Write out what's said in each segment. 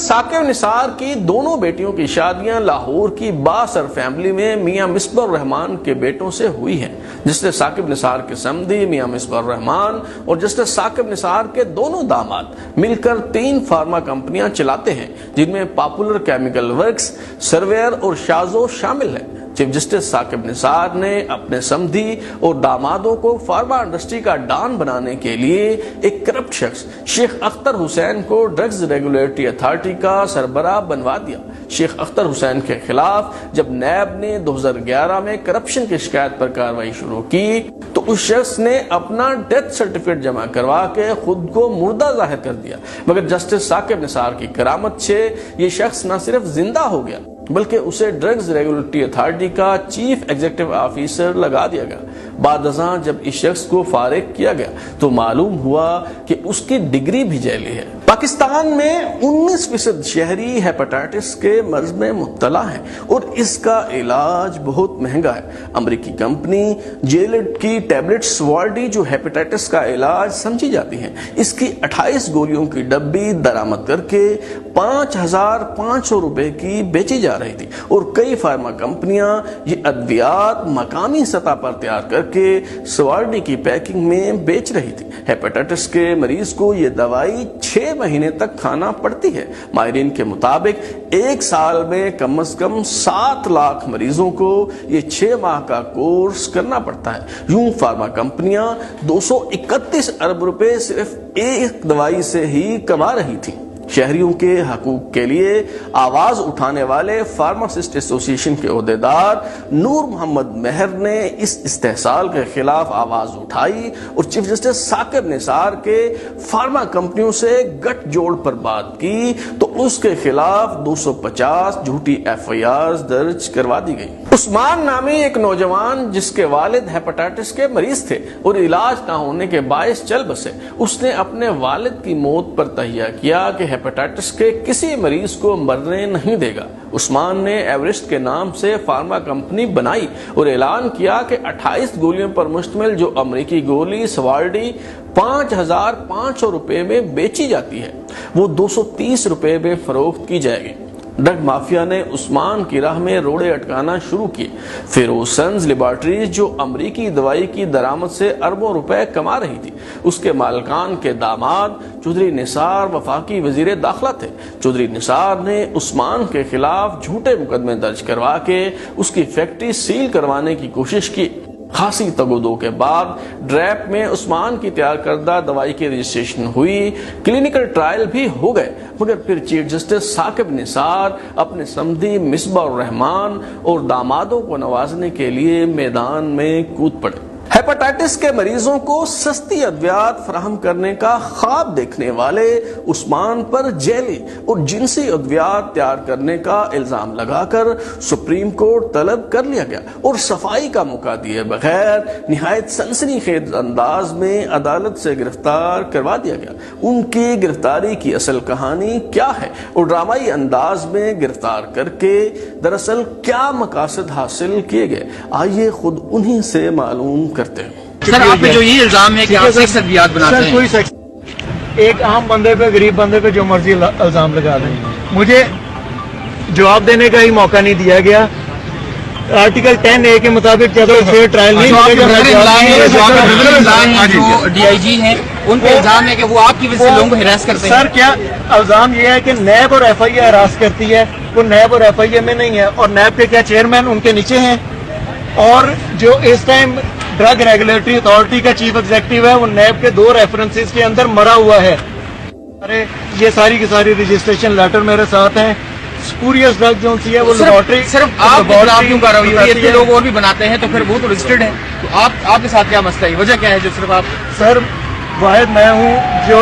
ثاقب نثار کی دونوں بیٹیوں کی شادیاں لاہور کی بااثر فیملی میں میاں مصباح الرحمان کے بیٹوں سے ہوئی ہیں، جس نے ثاقب نثار کے سمدی میاں مصباح الرحمان اور جس نے ثاقب نثار کے دونوں داماد مل کر 3 فارما کمپنیاں چلاتے ہیں، جن میں پاپولر کیمیکل ورکس، سرویر اور شازو شامل ہیں۔ چیف جسٹس ثاقب نثار نے اپنے سمدھی اور دامادوں کو فارما انڈسٹری کا ڈان بنانے کے لیے ایک کرپٹ شخص شیخ اختر حسین کو ڈرگز ریگولیٹری اتھارٹی کا سربراہ بنوا دیا۔ شیخ اختر حسین کے خلاف جب نیب نے 2011 میں کرپشن کی شکایت پر کارروائی شروع کی تو اس شخص نے اپنا ڈیتھ سرٹیفکیٹ جمع کروا کے خود کو مردہ ظاہر کر دیا، مگر جسٹس ثاقب نثار کی کرامت سے یہ شخص نہ صرف زندہ ہو گیا بلکہ اسے ڈرگز ریگولیٹری اتھارٹی کا چیف ایگزیکٹو آفیسر لگا دیا گیا۔ بعد ازاں جب اس شخص کو فارغ کیا گیا تو معلوم ہوا کہ اس کی ڈگری بھی جعلی ہے۔ پاکستان میں 19% شہری ہیپاٹائٹس کے مرض میں مبتلا ہیں اور اس کا علاج بہت مہنگا ہے۔ امریکی کمپنی جیلڈ کی ٹیبلٹ سوالڈی جو ہیپاٹائٹس کا علاج سمجھی جاتی ہیں، اس کی 28 گولیوں کی ڈبی درآمد کر کے 5500 روپے کی بیچی جا رہی تھی، اور کئی فارما کمپنیاں یہ ادویات مقامی سطح پر تیار کر کے سوالڈی کی پیکنگ میں بیچ رہی تھی۔ ہیپاٹائٹس کے مریض کو یہ دوائی 6 مہینے تک کھانا پڑتی ہے۔ ماہرین کے مطابق 1 سال میں کم از کم 7 لاکھ مریضوں کو یہ 6 ماہ کا کورس کرنا پڑتا ہے۔ یوں فارما کمپنیاں 231 ارب روپے صرف ایک دوائی سے ہی کما رہی تھیں۔ شہریوں کے حقوق کے لیے آواز اٹھانے والے فارماسسٹ ایسوسی ایشن کے عہدیدار نور محمد مہر نے اس استحصال کے خلاف آواز اٹھائی اور چیف جسٹس ثاقب نثار کے فارما کمپنیوں سے گٹھ جوڑ پر بات کی تو اس کے خلاف 250 جھوٹی FIRs درج کروا دی گئی۔ عثمان نامی ایک نوجوان جس کے والد ہیپاٹائٹس کے مریض تھے اور علاج نہ ہونے کے باعث چل بسے، اس نے اپنے والد کی موت پر تہیہ کیا کہ ہیپاٹائٹس کے کسی مریض کو مرنے نہیں دے گا۔ عثمان نے ایوریسٹ کے نام سے فارما کمپنی بنائی اور اعلان کیا کہ 28 گولیوں پر مشتمل جو امریکی گولی سوالڈی 5500 روپے میں بیچی جاتی ہے، وہ 230 روپے میں فروخت کی جائے گی۔ ڈرگ مافیا نے عثمان کی راہ میں روڑے اٹکانا شروع کیے۔ فیروز سنز لیبارٹریز جو امریکی دوائی کی درآمد سے اربوں روپے کما رہی تھی، اس کے مالکان کے داماد چودھری نثار وفاقی وزیر داخلہ تھے۔ چودھری نثار نے عثمان کے خلاف جھوٹے مقدمے درج کروا کے اس کی فیکٹری سیل کروانے کی کوشش کی۔ خاصی تگودو کے بعد ڈریپ میں عثمان کی تیار کردہ دوائی کی رجسٹریشن ہوئی، کلینکل ٹرائل بھی ہو گئے، مگر پھر چیف جسٹس ثاقب نثار اپنے سمدھی مصباح الرحمان اور دامادوں کو نوازنے کے لیے میدان میں کود پڑے۔ ہیپاٹائٹس کے مریضوں کو سستی ادویات فراہم کرنے کا خواب دیکھنے والے عثمان پر جیلی اور جنسی ادویات تیار کرنے کا الزام لگا کر سپریم کورٹ طلب کر لیا گیا اور صفائی کا موقع دیے بغیر نہایت سنسنی خیز انداز میں عدالت سے گرفتار کروا دیا گیا۔ ان کی گرفتاری کی اصل کہانی کیا ہے اور ڈرامائی انداز میں گرفتار کر کے دراصل کیا مقاصد حاصل کیے گئے، آئیے خود انہی سے معلوم کرتے ہیں۔ سر آپ پہ جو یہ الزام ہے کہ آپ سیکس ادویات بناتے ہیں، کوئی سیکس ایک عام بندے پہ غریب بندے پہ جو مرضی الزام لگا دیں، مجھے جواب دینے کا ہی موقع نہیں دیا گیا۔ آرٹیکل 10A کے مطابق جب فیئر ٹرائل نہیں جو DIG ہیں ان پہ الزام ہے کہ وہ آپ کی وجہ سے لوگوں کو ہراس کرتے ہیں۔ سر کیا الزام یہ ہے کہ نیب اور FIA ہراس کرتی ہے، وہ نیب اور FIA میں نہیں ہے، اور نیب کے کیا چیئرمین ان کے نیچے ہیں، اور جو اس ٹائم ڈرگ ریگولیٹری اتھارٹی کا چیف ایگزیکٹو ہے وہ نیب کے 2 ریفرنسز کے اندر مرا ہوا ہے۔ یہ ساری کی ساری رجسٹریشن لیٹر میرے ساتھ ہیں۔ سپوریس ڈرگ جو ہے وہ لیبارٹری صرف آپ کیوں کر رہی ہے؟ اتنے لوگ اور بھی بناتے ہیں تو پھر وہ تو رجسٹرڈ ہے، تو آپ کے ساتھ کیا مسئلہ ہے؟ وجہ کیا ہے جو صرف آپ؟ سر واحد میں ہوں جو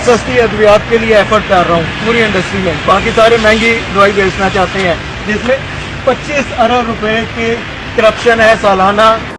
سستی ادویات کے لیے ایفرٹ کر رہا ہوں پوری انڈسٹری میں۔ باقی سارے مہنگی دوائی بیچنا چاہتے ہیں جس میں 25 ارب روپے کی کرپشن ہے سالانہ۔